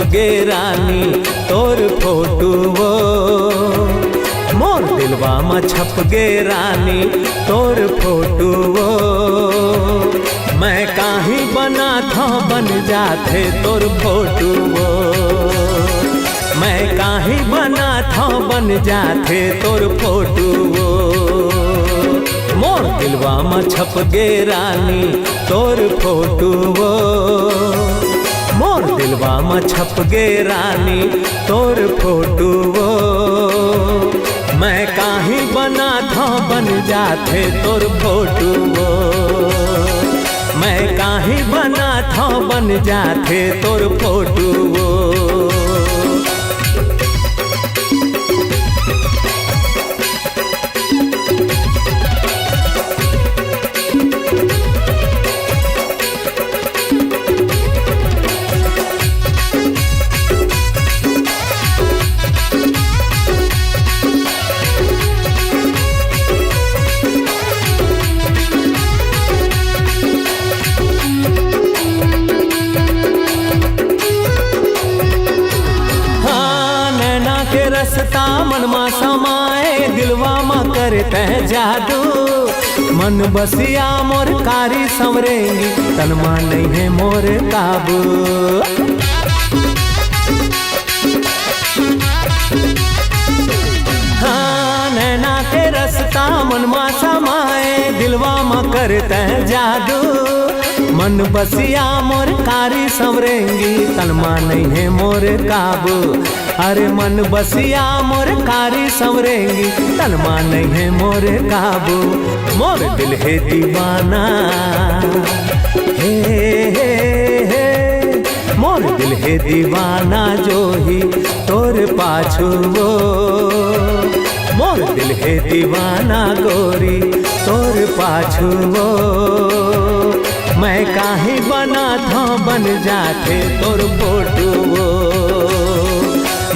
गे रानी तोर फोटो वो, मोर दिलवा में छप गे रानी तोर फोटो वो। मैं काहीं बना था बन जाते तोर फोटो वो, मैं काहीं बना था बन जाते तोर फोटो वो। मोर दिलवा में छप गे रानी तोर फोटो वो, मोर दिलवा में छप गे रानी तोर फोटो वो। मैं काहीं बना था बन जाते तोर फोटो वो, मैं काहीं बना था बन जाते तोर फोटो वो। रसता मन मा समाए दिलवा मा करते जादू, मन बसिया मोर कारी संवरेंगी तन मा नहीं है मोर काबू। हाँ नैना के रसता मन मा समाए दिलवा मा करते जादू, मन बसिया मोर कारी संवरेंगी तन मा नहीं है मोर काबू। अरे मन बसिया मोर कारी संवरेंगी तन मा नहीं है मोर काबू। मोर दिल है दीवाना हे, हे, हे मोर दिल है दीवाना जो ही तोर पाछू वो। मोर दिल है दीवाना गोरी तोर पाछू वो। मैं काहीं बना था बन जाते तोर फोटो वो,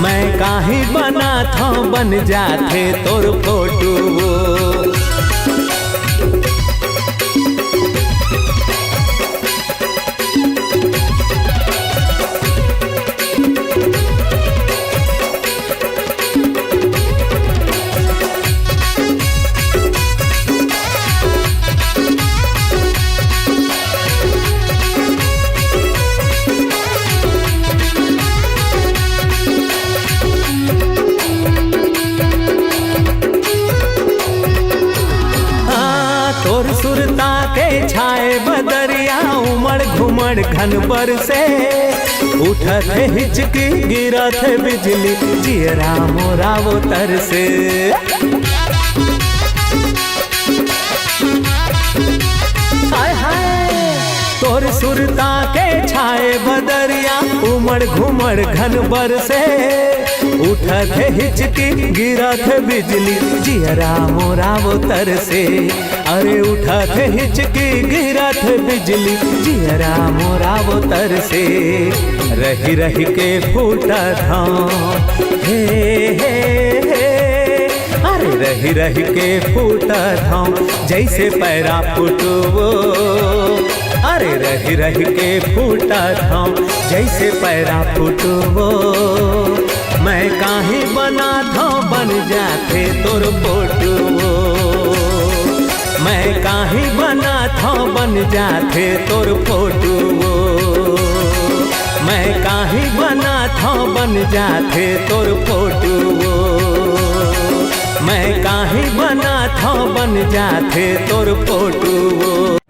मैं काहीं बना था बन जाते तोर फोटो वो। तोर सुरता के छाए बदरिया उमड़ घुमड़ घन बरसे, उठत है हिचकी गिरत है बिजली जियरा मोरा वो तरसे। हाय हाय तोर सुरता के छाए बदरिया उमड़ घुमड़ घन बरसे, उठत है हिचकी गिरत है बिजली जियरा मोरा वो तरसे। अरे उठत है हिचकी गिरत है बिजली जियरा मोरा वो तरसे। रही रही के फूटत हाँ हे, हे, हे अरे रही रही के फूटत हाँ जैसे पैरा फूटो वो। अरे रही रही के फूटत हाँ जैसे पैरा फूटो वो। मैं काहीं बना था बन जाते तोर फोटो वो, मैं काहीं बना था बन जाते तोर फोटो वो। मैं काहीं बना था बन जाते तोर फोटो वो, मैं काहीं बना था बन जाते तोर फोटो वो।